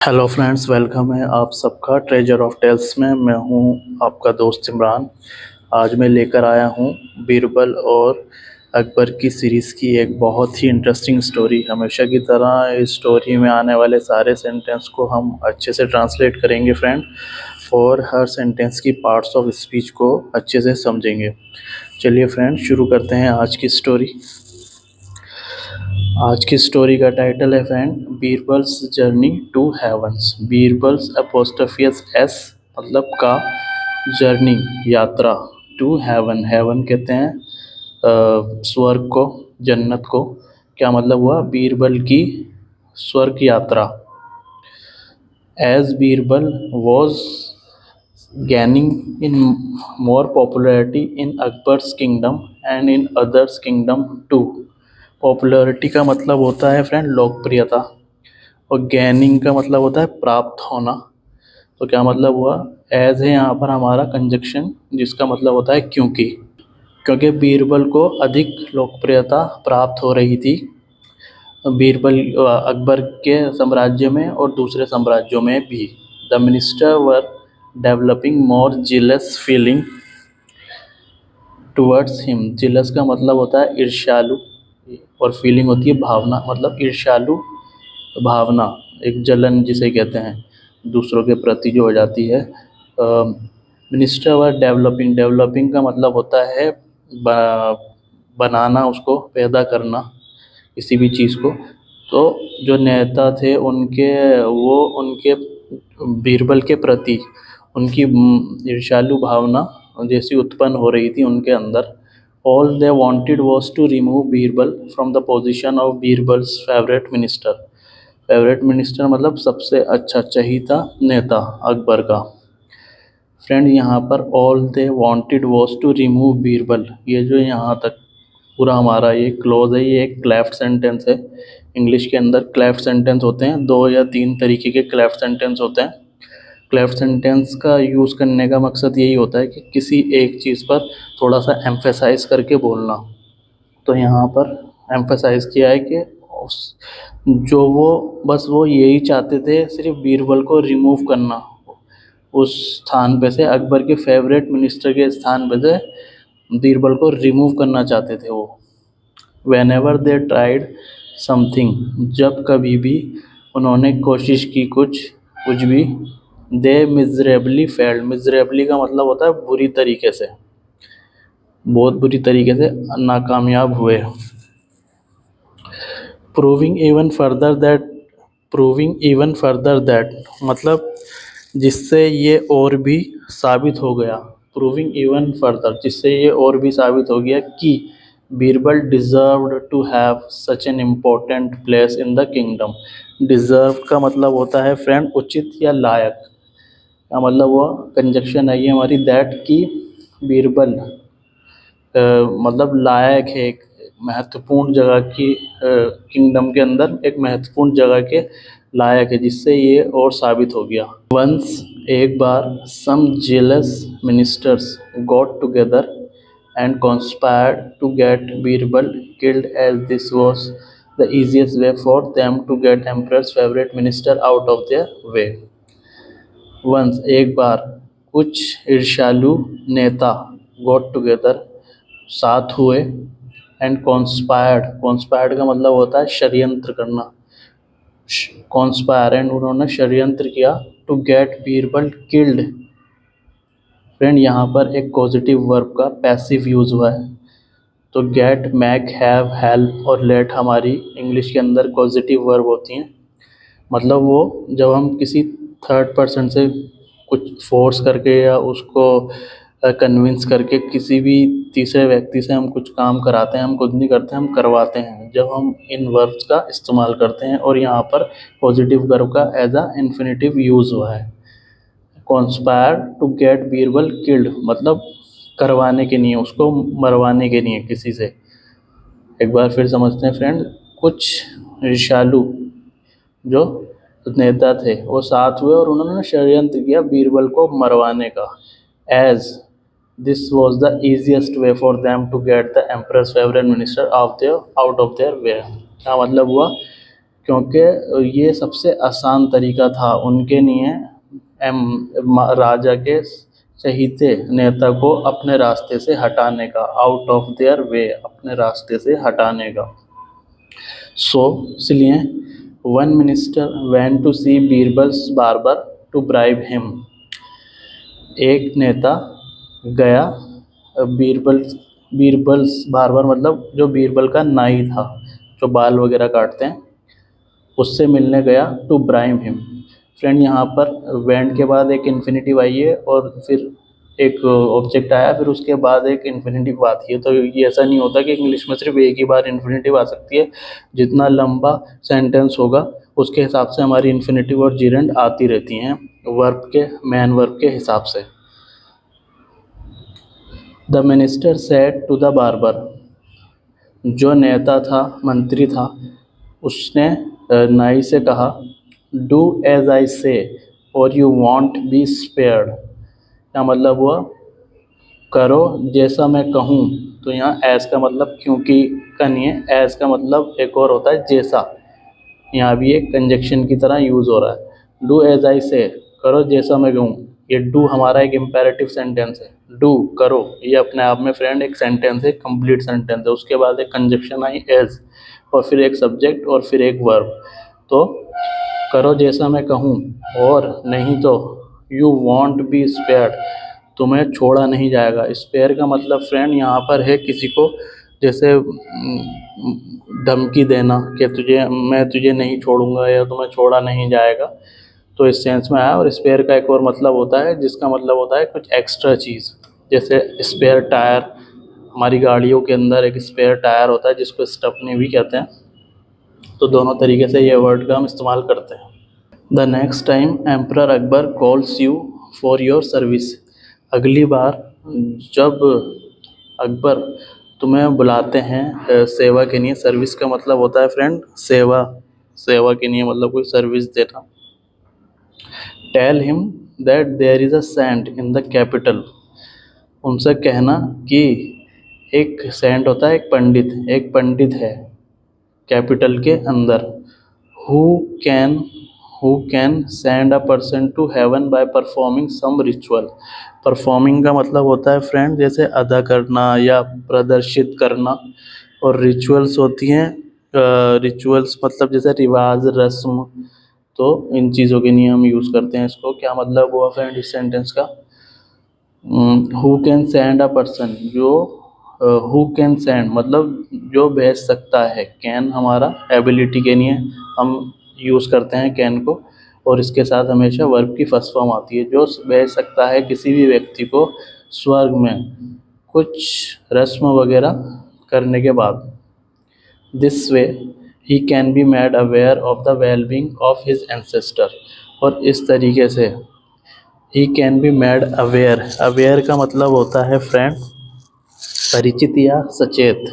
Hello friends, welcome है आप सबका ट्रेजर ऑफ टेल्स में। मैं हूं आपका दोस्त इमरान। आज मैं लेकर आया हूं बीरबल और अकबर की सीरीज़ की एक बहुत ही इंटरेस्टिंग स्टोरी। हमेशा की तरह इस स्टोरी में आने वाले सारे सेंटेंस को हम अच्छे से ट्रांसलेट करेंगे फ्रेंड, और हर सेंटेंस की पार्ट्स ऑफ स्पीच को अच्छे से समझेंगे। चलिए फ्रेंड, शुरू करते हैं आज की स्टोरी। आज की स्टोरी का टाइटल है friend, Birbal's journey to heavens. Birbal's apostrophe S मतलब का, जर्नी यात्रा, टू हेवन, हेवन कहते हैं स्वर्ग को, जन्नत को। क्या मतलब हुआ? बीरबल की स्वर्ग यात्रा। As Birbal was gaining in more popularity in Akbar's kingdom and in others kingdम too। Popularity का मतलब होता है फ्रेंड लोकप्रियता, और गैनिंग का मतलब होता है प्राप्त होना। तो क्या मतलब हुआ? एज है यहाँ पर हमारा कंजक्शन, जिसका मतलब होता है क्योंकि। क्योंकि बीरबल को अधिक लोकप्रियता प्राप्त हो रही थी, बीरबल अकबर के साम्राज्य में और दूसरे साम्राज्यों में भी। The minister were developing more jealous feeling towards him. Jealous का मतलब होता है ईर्ष्यालु, और फीलिंग होती है भावना, मतलब ईर्ष्यालु भावना, एक जलन जिसे कहते हैं दूसरों के प्रति जो हो जाती है। मिनिस्टर वर डेवलपिंग, डेवलपिंग का मतलब होता है बनाना, उसको पैदा करना किसी भी चीज़ को। तो जो नेता थे उनके बीरबल के प्रति उनकी ईर्ष्यालु भावना जैसी उत्पन्न हो रही थी उनके अंदर। All they wanted was to remove Birbal from the position of Birbal's favourite minister. Favourite minister मतलब सबसे अच्छा चहीता नेता अकबर का। फ्रेंड, यहाँ पर all they wanted was to remove Birbal, ये जो यहाँ तक पूरा हमारा ये क्लोज है, ये एक क्लेफ्ट सेंटेंस है। इंग्लिश के अंदर क्लेफ्ट सेंटेंस होते हैं, 2 या 3 तरीके के क्लेफ्ट सेंटेंस होते हैं। क्लेफ्ट सेंटेंस का यूज़ करने का मकसद यही होता है कि किसी एक चीज़ पर थोड़ा सा एम्फेसाइज करके बोलना। तो यहाँ पर एम्फेसाइज किया है कि जो वो यही चाहते थे, सिर्फ बीरबल को रिमूव करना उस स्थान पे से, अकबर के फेवरेट मिनिस्टर के स्थान पे से बीरबल को रिमूव करना चाहते थे वो। When ever they tried something, जब कभी भी उन्होंने कोशिश की कुछ भी, दे मिजरेबली फेल्ड। मिजरेबली का मतलब होता है बुरी तरीके से, बहुत बुरी तरीके से नाकामयाब हुए। प्रूविंग इवन फर्दर दैट मतलब जिससे ये और भी साबित हो गया। प्रूविंग इवन फर्दर, जिससे ये और भी साबित हो गया कि Birbal deserved to have such an important place in the kingdom. Deserve का मतलब होता है फ्रेंड उचित या लायक। का मतलब हुआ कंजक्शन है ये हमारी, दैट की बीरबल मतलब लायक है, एक महत्वपूर्ण जगह की, किंगडम के अंदर एक महत्वपूर्ण जगह के लायक है, जिससे ये और साबित हो गया। वंस, एक बार, some jealous ministers got together and conspired to get Birbal killed, as this was the easiest way for them to get emperor's favorite minister out of their way। Once, एक बार, कुछ ईर्ष्यालु नेता, गॉट टुगेदर साथ हुए, and conspired का मतलब होता है षड्यंत्र करना। कॉन्स्पायर, एंड उन्होंने षड्यंत्र किया, to get Birbal killed. Friend, यहाँ पर एक पॉजिटिव वर्ब का पैसिव यूज हुआ है। तो गेट, मैक, हैव, हेल्प और लेट हमारी इंग्लिश के अंदर पॉजिटिव वर्ब होती हैं। मतलब वो जब हम किसी थर्ड पर्सन से कुछ फोर्स करके या उसको कन्विंस करके किसी भी तीसरे व्यक्ति से हम कुछ काम कराते हैं, हम खुद नहीं करते, हम करवाते हैं, जब हम इन वर्ब्स का इस्तेमाल करते हैं। और यहाँ पर पॉजिटिव वर्ब का एज अ इन्फिनेटिव यूज़ हुआ है। Conspire to get Birbal killed मतलब करवाने के लिए, उसको मरवाने के लिए किसी से। एक बार फिर समझते हैं फ्रेंड, कुछ ऋषालु जो नेता थे वो साथ हुए और उन्होंने षड्यंत्र किया बीरबल को मरवाने का। As this was the easiest way for them to get the emperor's favourite minister out of their way. क्या मतलब हुआ? क्योंकि ये सबसे आसान तरीका था उनके लिए राजा के चहीते नेता को अपने रास्ते से हटाने का, आउट ऑफ देयर वे, अपने रास्ते से हटाने का। सो इसलिए one minister went to see Birbal's barber to bribe him. एक नेता गया बीरबल बीरबल्स बार्बर मतलब जो बीरबल का नाई था, जो बाल वगैरह काटते हैं, उससे मिलने गया टू ब्राइब हिम। फ्रेंड यहाँ पर वेंट के बाद एक इन्फिनेटिव आई है और फिर एक ऑब्जेक्ट आया, फिर उसके बाद एक इन्फिनेटिव आती है। तो ये ऐसा नहीं होता कि इंग्लिश में सिर्फ एक ही बार इन्फिनेटिव आ सकती है, जितना लंबा सेंटेंस होगा उसके हिसाब से हमारी इन्फिनेटिव और जीरेंड आती रहती हैं वर्ब के, मेन वर्ब के हिसाब से। The minister said to the barber, जो नेता था, मंत्री था, उसने नाई से कहा, डू एज आई से और यू वॉन्ट बी स्पेयर्ड। क्या मतलब हुआ? करो जैसा मैं कहूँ। तो यहाँ एज का मतलब क्योंकि का नहीं है, एज का मतलब एक और होता है जैसा। यहाँ भी एक कंजक्शन की तरह यूज़ हो रहा है। डू एज आई से, करो जैसा मैं कहूँ। ये डू हमारा एक इम्पेरेटिव सेंटेंस है। डू करो, ये अपने आप में फ्रेंड एक सेंटेंस है, कंप्लीट सेंटेंस है। उसके बाद एक कंजक्शन आई एज, और फिर एक सब्जेक्ट और फिर एक वर्ब। तो करो जैसा मैं कहूँ, और नहीं तो यू वॉन्ट बी स्पेयर्ड, तुम्हें छोड़ा नहीं जाएगा। स्पेयर का मतलब फ्रेंड यहाँ पर है किसी को जैसे धमकी देना कि मैं तुझे नहीं छोड़ूंगा या तुम्हें छोड़ा नहीं जाएगा, तो इस सेंस में आया। और स्पेयर का एक और मतलब होता है जिसका मतलब होता है कुछ एक्स्ट्रा चीज़, जैसे स्पेयर टायर। हमारी गाड़ियों के अंदर एक स्पेयर टायर होता है जिसको स्टपनी भी कहते हैं। तो दोनों तरीके से ये वर्ड का हम इस्तेमाल करते हैं। The next time emperor Akbar calls you for your service, अगली बार जब अकबर तुम्हें बुलाते हैं सेवा के लिए। सर्विस का मतलब होता है फ्रेंड सेवा, सेवा के लिए मतलब कोई सर्विस देना। Tell him that there is a saint in the capital, उनसे कहना कि एक सेंट होता है, एक पंडित है कैपिटल के अंदर। Who can send a person to heaven by performing some ritual. Performing का मतलब होता है फ्रेंड जैसे अदा करना या प्रदर्शित करना, और रिचुअल्स होती हैं रिचुअल्स मतलब जैसे रिवाज, रस्म। तो इन चीज़ों के लिए हम यूज़ करते हैं इसको। क्या मतलब हुआ फ्रेंड इस सेंटेंस का? Who can send a person, जो हु कैन सेंड मतलब जो भेज सकता है। कैन हमारा एबिलिटी के लिए हम यूज़ करते हैं कैन को, और इसके साथ हमेशा वर्ब की फर्स्ट फॉर्म आती है। जो भेज सकता है किसी भी व्यक्ति को स्वर्ग में कुछ रस्म वगैरह करने के बाद। This way he can be made aware of the wellbeing of his ancestor, और इस तरीके से he can be made aware. Aware का मतलब होता है फ्रेंड परिचित या सचेत।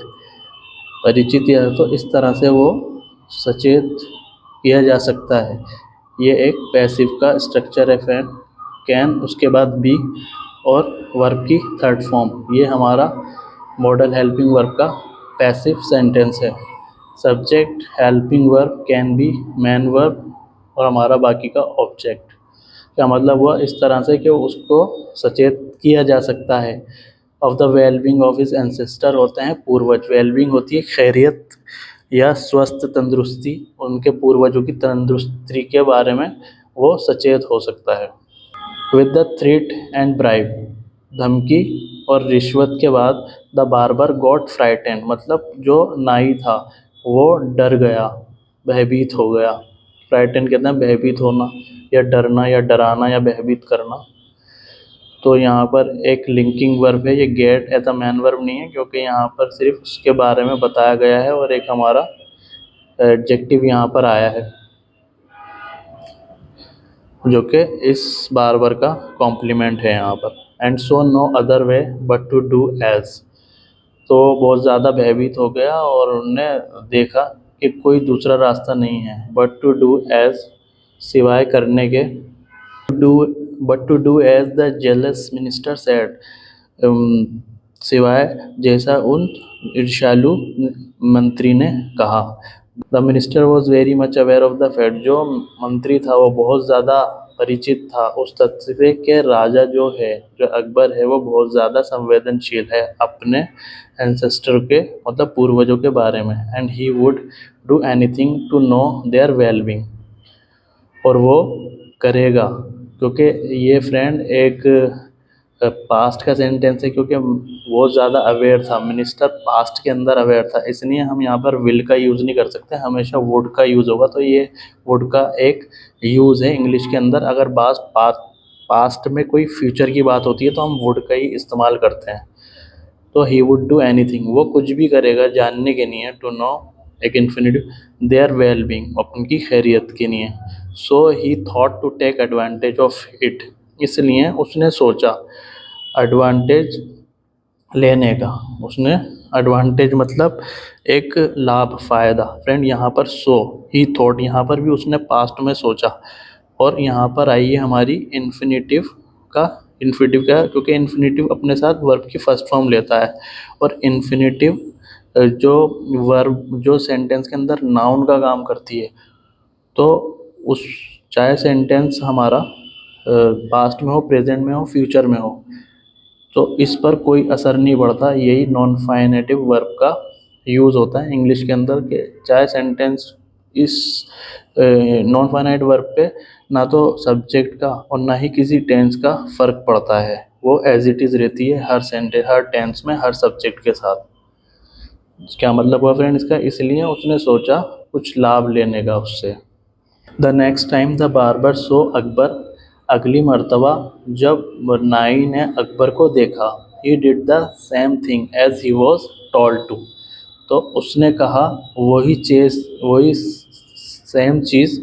परिचित या तो इस तरह से वो सचेत किया जा सकता है। ये एक पैसिव का स्ट्रक्चर है फ्रेंड। कैन, उसके बाद बी और वर्ब की थर्ड फॉर्म। ये हमारा मॉडल हेल्पिंग वर्ब का पैसिव सेंटेंस है। Subject, helping verb, can be, main verb और हमारा बाकी का ऑब्जेक्ट। क्या मतलब हुआ? इस तरह से कि उसको सचेत किया जा सकता है। Of the wellbeing of his ancestor होते हैं पूर्वज। वेलबींग होती है खैरियत या स्वस्थ तंदुरुस्ती, उनके पूर्वजों की तंदुरुस्ती के बारे में वो सचेत हो सकता है। With the threat and bribe, धमकी और रिश्वत के बाद द बार्बर गॉट फ्राइटेंड मतलब जो नाई था वो डर गया, भयभीत हो गया। फ्राइटेंड कहते हैं भयभीत होना या डरना या डराना या भयभीत करना। तो यहाँ पर एक लिंकिंग वर्ब है, ये get as a main verb नहीं है, क्योंकि यहाँ पर सिर्फ उसके बारे में बताया गया है और एक हमारा एडजेक्टिव यहाँ पर आया है जो कि इस बार्बर का कॉम्प्लीमेंट है यहाँ पर। And so no other way but to do as, तो बहुत ज़्यादा भयभीत हो गया और उन्होंने देखा कि कोई दूसरा रास्ता नहीं है बट टू डू एज, सिवाय करने के। Do but to do as the jealous minister said, सिवाय जैसा उन ईर्ष्यालु मंत्री ने कहा। The minister was very much aware of the fact, जो मंत्री था वो बहुत ज़्यादा परिचित था उस तथ्य से कि राजा जो है, जो अकबर है, वो बहुत ज़्यादा संवेदनशील है अपने एंसेस्टर के, मतलब पूर्वजों के बारे में। And he would do anything to know their wellbeing, और वो करेगा, क्योंकि ये फ्रेंड एक पास्ट का सेंटेंस है, क्योंकि वो ज़्यादा अवेयर था, मिनिस्टर पास्ट के अंदर अवेयर था, इसलिए हम यहाँ पर विल का यूज़ नहीं कर सकते, हमेशा वुड का यूज़ होगा। तो ये वुड का एक यूज़ है इंग्लिश के अंदर। अगर पास्ट में कोई फ्यूचर की बात होती है तो हम वुड का ही इस्तेमाल करते हैं। तो ही वुड डू एनीथिंग, वो कुछ भी करेगा जानने के लिए, टू नो एक इन्फिनिटिव, देयर वेल बींग, उनकी खैरियत के लिए। So he thought to take advantage of it, इसलिए उसने सोचा एडवांटेज लेने का। उसने एडवांटेज मतलब एक लाभ, फ़ायदा। फ्रेंड यहाँ पर सो ही थॉट, यहाँ पर भी उसने पास्ट में सोचा। और यहाँ पर आइए हमारी इन्फिनिटिव का, क्योंकि इन्फिनिटिव अपने साथ वर्ब की फर्स्ट फॉर्म लेता है, और इन्फिनिटिव जो वर्ब जो सेंटेंस के अंदर नाउन का काम करती है, तो उस चाहे सेंटेंस हमारा पास्ट में हो, प्रेजेंट में हो, फ्यूचर में हो, तो इस पर कोई असर नहीं पड़ता। यही नॉन फाइनेटिव वर्ब का यूज़ होता है इंग्लिश के अंदर, के चाहे सेंटेंस इस नॉन फाइनाइट वर्ब पे ना तो सब्जेक्ट का और ना ही किसी टेंस का फ़र्क पड़ता है, वो एज इट इज़ रहती है हर टेंस में, हर सब्जेक्ट के साथ। क्या मतलब हुआ फ्रेंड इसका? इसलिए उसने सोचा कुछ लाभ लेने का उससे। The next time the barber saw Akbar, अगली मर्तबा जब नाई ने अकबर को देखा, he did the same thing as he was told to, तो उसने कहा वही सेम चीज़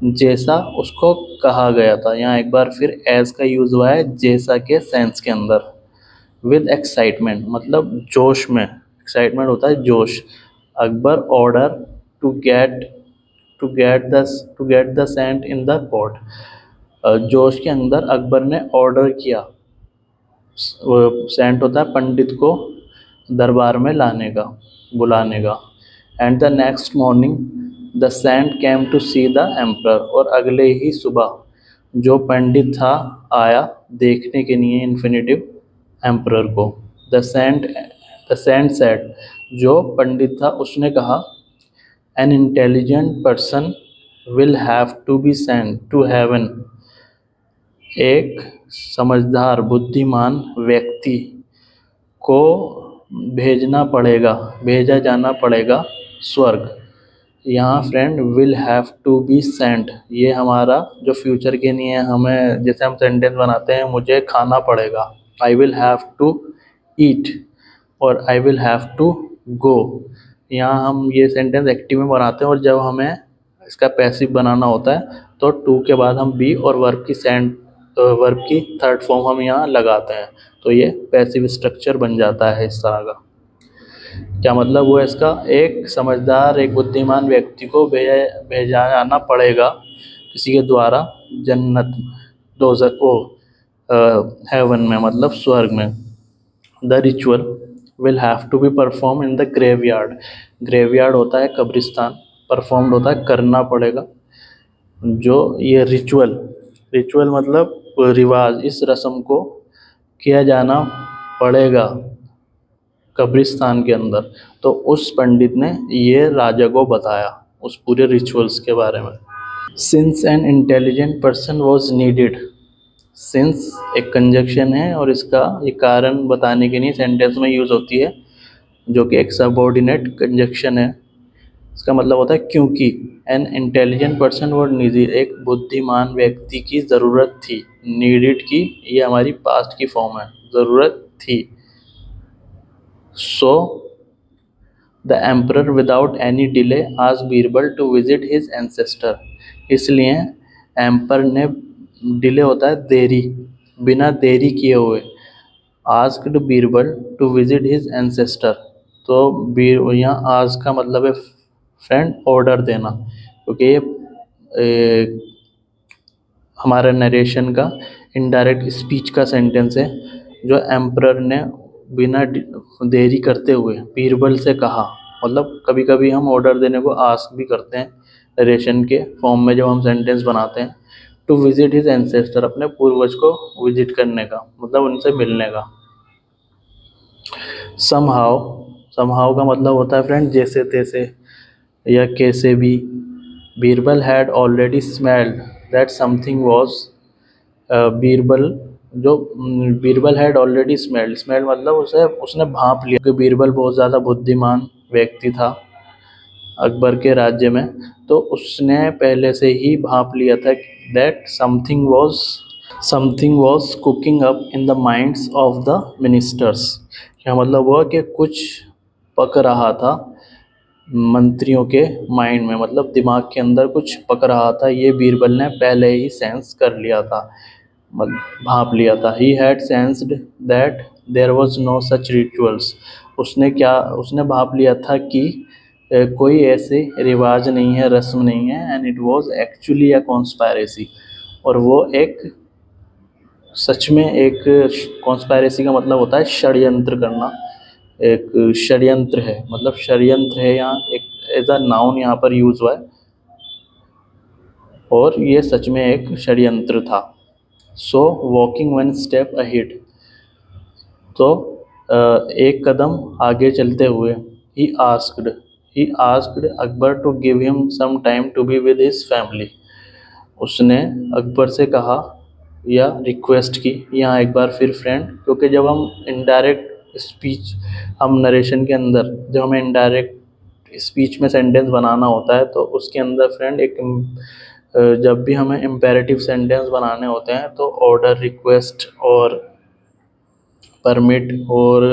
जैसा उसको कहा गया था। यहाँ एक बार फिर एज का यूज़ हुआ है जैसा के सेंस के अंदर। विद एक्साइटमेंट मतलब जोश में, एक्साइटमेंट होता है जोश। Akbar order to get to get the saint in the court, जोश के अंदर अकबर ने ऑर्डर किया, सेंट होता है पंडित को दरबार में लाने का, बुलाने का। And the next morning the saint came to see the emperor, और अगले ही सुबह जो पंडित था आया देखने के लिए इन्फिनिटिव एम्परर को। द सेंट सेड, जो पंडित था उसने कहा, an intelligent person will have to be sent to heaven, एक समझदार बुद्धिमान व्यक्ति को भेजा जाना पड़ेगा स्वर्ग। यहाँ friend will have to be sent, ये हमारा जो फ्यूचर के लिए हमें, जैसे हम सेंटेंस बनाते हैं, मुझे खाना पड़ेगा, I will have to eat, और I will have to go. यहाँ हम ये सेंटेंस एक्टिव में बनाते हैं, और जब हमें इसका पैसिव बनाना होता है तो टू के बाद हम बी और वर्ब की थर्ड फॉर्म हम यहाँ लगाते हैं, तो ये पैसिव स्ट्रक्चर बन जाता है इस तरह का। क्या मतलब हुआ इसका? एक समझदार, एक बुद्धिमान व्यक्ति को भेजा जाना पड़ेगा किसी के द्वारा जन्नत, दोज़ख को, हेवन में मतलब स्वर्ग में। The ritual will have to be perform in the graveyard, graveyard होता है कब्रिस्तान, परफॉर्म्ड होता है करना पड़ेगा। जो ये रिचुअल मतलब रिवाज, इस रस्म को किया जाना पड़ेगा कब्रिस्तान के अंदर। तो उस पंडित ने ये राजा को बताया उस पूरे रिचुअल्स के बारे में। Since N intelligent person was needed, since एक कंजक्शन है और इसका ये कारण बताने के लिए सेंटेंस में यूज़ होती है, जो कि एक सबऑर्डिनेट कंजक्शन है। इसका मतलब होता है क्योंकि। N intelligent person was needed, एक बुद्धिमान व्यक्ति की ज़रूरत थी। नीडेड की ये हमारी पास्ट की फॉर्म है, ज़रूरत थी। So the emperor without any delay asked Birbal to visit his ancestor, इसलिए एम्पर ने, डिले होता है देरी, बिना देरी किए हुए, asked Birbal to visit his ancestor. तो यहाँ आस्क का मतलब है फ्रेंड ऑर्डर देना, क्योंकि ये हमारे नरेशन का इनडायरेक्ट स्पीच का सेंटेंस है। जो एम्परर ने बिना देरी करते हुए बीरबल से कहा, मतलब कभी कभी हम ऑर्डर देने को आस्क भी करते हैं नरेशन के फॉर्म में जब हम सेंटेंस बनाते हैं। टू विजिट हिज एंसेस्टर, अपने पूर्वज को विजिट करने का मतलब उनसे मिलने का। समहाउ, समहाउ का मतलब होता है फ्रेंड जैसे तैसे या कैसे भी। Birbal had already smelled that something was, Birbal जो Birbal had already smelled, smelled मतलब उसे उसने भांप लिया, क्योंकि बीरबल बहुत ज़्यादा बुद्धिमान व्यक्ति था अकबर के राज्य में, तो उसने पहले से ही भांप लिया था that something was cooking up in the minds of the ministers. क्या मतलब हुआ कि कुछ पक रहा था मंत्रियों के माइंड में, मतलब दिमाग के अंदर कुछ पक रहा था, ये बीरबल ने पहले ही सेंस कर लिया था, भांप लिया था। He had sensed that there was no such rituals, उसने भांप लिया था कि कोई ऐसे रिवाज नहीं है, रस्म नहीं है। And it was actually a conspiracy, और वो एक सच में एक कॉन्स्पायरेसी का मतलब होता है षड्यंत्र करना, एक षड्यंत्र है, मतलब षड्यंत्र है, यहाँ एक एज अ नाउन यहाँ पर यूज हुआ है, और ये सच में एक षड्यंत्र था। So walking one step ahead, तो एक कदम आगे चलते हुए, he asked Akbar to give him some time to be with his family, उसने अकबर से कहा या रिक्वेस्ट की। यहाँ एक बार फिर फ्रेंड, क्योंकि जब हम इनडायरेक्ट स्पीच, हम नरेशन के अंदर जब हमें इनडायरेक्ट स्पीच में सेंटेंस बनाना होता है, तो उसके अंदर फ्रेंड एक जब भी हमें इम्पेरेटिव सेंटेंस बनाने होते हैं तो ऑर्डर, रिक्वेस्ट और परमिट और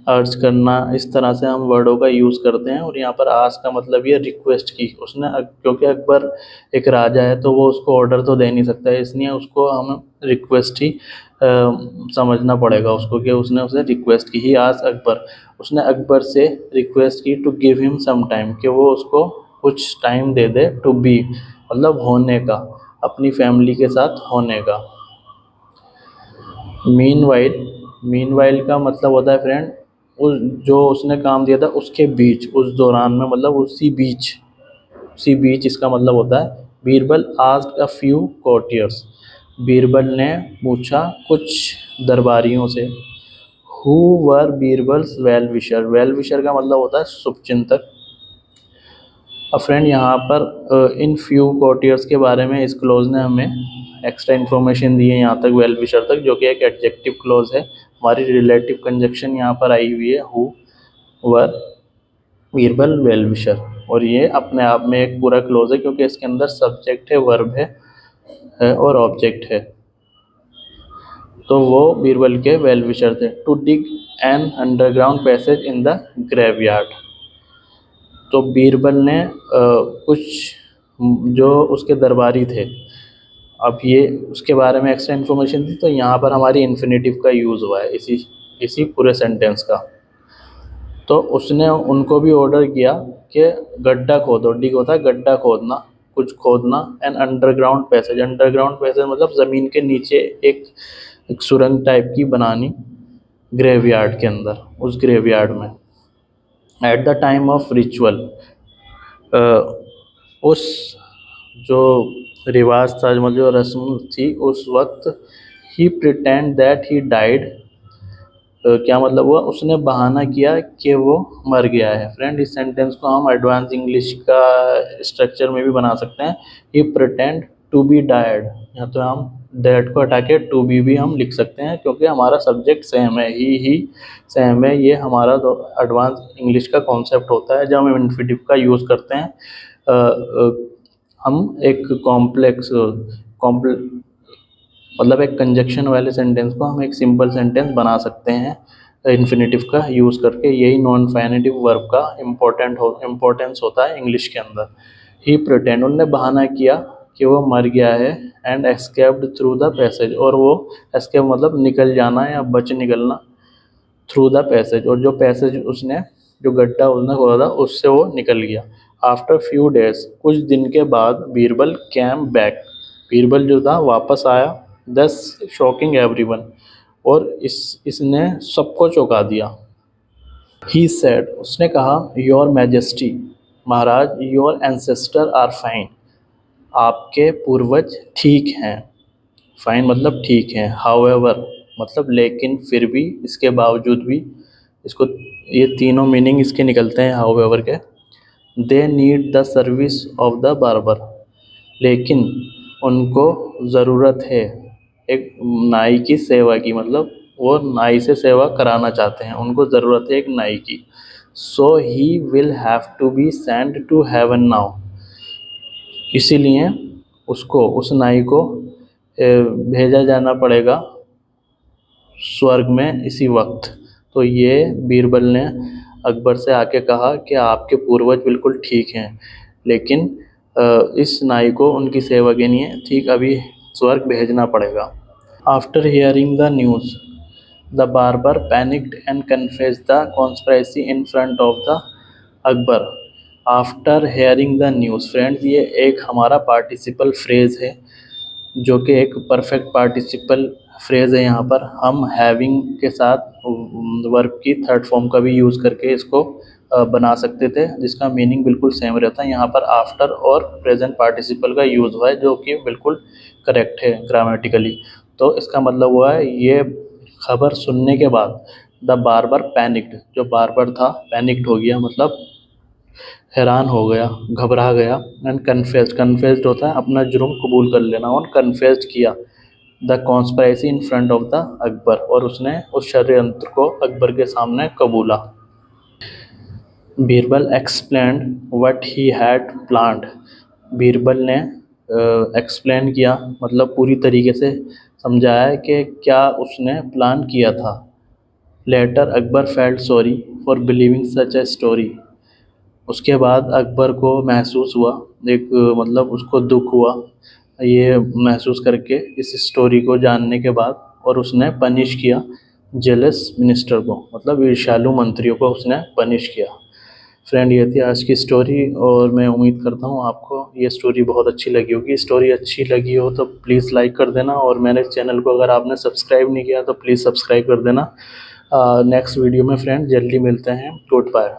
अर्ज करना, इस तरह से हम वर्डों का यूज़ करते हैं। और यहाँ पर आस्क का मतलब ये रिक्वेस्ट की, उसने क्योंकि अकबर एक राजा है तो वो उसको ऑर्डर तो दे नहीं सकता है, इसलिए उसको हम रिक्वेस्ट ही समझना पड़ेगा उसको, कि उसने उसे रिक्वेस्ट की। ही आस्क अकबर, उसने अकबर से रिक्वेस्ट की to give him some time, कि वो उसको कुछ टाइम दे दे, टू बी मतलब होने का, अपनी फैमिली के साथ होने का। मीनवाइल का मतलब होता है फ्रेंड उस जो उसने काम दिया था उसके बीच, उस दौरान में, मतलब उसी बीच इसका मतलब होता है। Birbal asked a few courtiers, Birbal ने पूछा कुछ दरबारियों से। Who were Birbal's well wisher, well wisher का मतलब होता है शुभचिंतक। अब फ्रेंड यहाँ पर इन फ्यू कोर्टियर्स के बारे में इस क्लोज ने हमें एक्स्ट्रा इन्फॉर्मेशन दी है यहाँ तक, वेल विशर तक, जो कि एक एडजेक्टिव क्लोज है। हमारी रिलेटिव कंजक्शन यहाँ पर आई हुई है, who were Birbal well wisher, और ये अपने आप में एक पूरा क्लोज है, क्योंकि इसके अंदर सब्जेक्ट है, वर्ब है और ऑब्जेक्ट है। तो वो बीरबल के वेल विशर थे। To dig an underground passage in the graveyard, तो बीरबल ने कुछ जो उसके दरबारी थे, अब ये उसके बारे में एक्स्ट्रा इन्फॉर्मेशन थी, तो यहाँ पर हमारी इन्फिनेटिव का यूज़ हुआ है इसी पूरे सेंटेंस का। तो उसने उनको भी ऑर्डर किया कि गड्ढा खोदो, डिग होता है गड्ढा खोदना, कुछ खोदना, N underground passage, underground passage मतलब ज़मीन के नीचे एक सुरंग टाइप की बनानी, ग्रेवयार्ड के अंदर, उस ग्रेवयार्ड में। At the time of ritual, उस जो रिवाज था, मतलब जो रस्म थी उस वक्त, ही प्रिटेंड दैट ही डाइड, क्या मतलब हुआ, उसने बहाना किया कि वो मर गया है। फ्रेंड इस सेंटेंस को हम एडवांस इंग्लिश का स्ट्रक्चर में भी बना सकते हैं, ही प्रिटेंड टू बी डायड, या तो हम दैट को हटा के टू बी भी हम लिख सकते हैं, क्योंकि हमारा सब्जेक्ट सेम है, ही सेम है, ये हमारा तो एडवांस इंग्लिश का कॉन्सेप्ट होता है। जब हम इन्फिनेटिव का यूज़ करते हैं हम एक मतलब एक कंजक्शन वाले सेंटेंस को हम एक सिंपल सेंटेंस बना सकते हैं इन्फिनेटिव का यूज़ करके। यही नॉन फाइनेटिव वर्ब का इम्पोर्टेंस होता है इंग्लिश के अंदर। ही प्रिटेंड, उन्होंने बहाना किया कि वो मर गया है, and escaped through the passage, और वो एस्केप मतलब निकल जाना या बच निकलना, थ्रू द पैसेज, और जो पैसेज उसने, जो गड्ढा उसने खोदा था उससे वो निकल गया। आफ्टर फ्यू डेज, कुछ दिन के बाद, बीरबल कैम बैक, बीरबल जो था वापस आया, दस शॉकिंग एवरीवन, और इसने सबको चौंका दिया। ही सेड, उसने कहा, योर मैजेस्टी, महाराज, योर एंसेस्टर आर फाइन, आपके पूर्वज ठीक हैं। फाइन मतलब ठीक हैं। हाउएवर मतलब लेकिन, फिर भी, इसके बावजूद भी, इसको ये तीनों मीनिंग इसके निकलते हैं हाउएवर के। They need the service of the barber, लेकिन उनको ज़रूरत है एक नाई की सेवा की, मतलब वो नाई से सेवा कराना चाहते हैं, उनको ज़रूरत है एक नाई की। So he will have to be send to heaven now, इसीलिए उसको, उस नाई को भेजा जाना पड़ेगा स्वर्ग में इसी वक्त। तो ये बीरबल ने अकबर से आके कहा कि आपके पूर्वज बिल्कुल ठीक हैं, लेकिन इस नाई को उनकी सेवा के लिए ठीक अभी स्वर्ग भेजना पड़ेगा। After hearing the news the barber panicked and confessed the conspiracy in front of the Akbar. After hearing the news, friends ये एक हमारा पार्टिसिपल फ्रेज़ है, जो कि एक परफेक्ट पार्टिसिपल फ्रेज़ है। यहाँ पर हम हैविंग के साथ वर्ब की थर्ड फॉर्म का भी यूज़ करके इसको बना सकते थे, जिसका मीनिंग बिल्कुल सेम रहता है। यहाँ पर आफ्टर और प्रेजेंट पार्टिसिपल का यूज़ हुआ है, जो कि बिल्कुल करेक्ट है ग्रामेटिकली। तो इसका मतलब हुआ है, ये खबर सुनने के बाद द बार्बर पैनिक्ड, जो बार्बर था पैनिक्ड हो गया, मतलब हैरान हो गया, घबरा गया। एंड कन्फेस्ड, कन्फेस्ड होता है अपना जुर्म कबूल कर लेना, और कन्फेस्ड किया the conspiracy in front of the Akbar, और उसने उस षड्यंत्र को अकबर के सामने कबूला। Birbal explained what he had planned, Birbal ने एक्सप्लेन किया, मतलब पूरी तरीके से समझाया कि क्या उसने प्लान किया था। Later Akbar felt sorry for believing such a story, उसके बाद अकबर को महसूस हुआ, एक मतलब उसको दुख हुआ ये महसूस करके, इस स्टोरी को जानने के बाद, और उसने पनिश किया जेलस मिनिस्टर को, मतलब ईर्ष्यालु मंत्रियों को उसने पनिश किया। फ्रेंड ये थी आज की स्टोरी, और मैं उम्मीद करता हूँ आपको ये स्टोरी बहुत अच्छी लगी होगी। स्टोरी अच्छी लगी हो तो प्लीज़ लाइक कर देना, और मेरे चैनल को अगर आपने सब्सक्राइब नहीं किया तो प्लीज़ सब्सक्राइब कर देना। नेक्स्ट वीडियो में फ्रेंड जल्दी मिलते हैं। Good bye.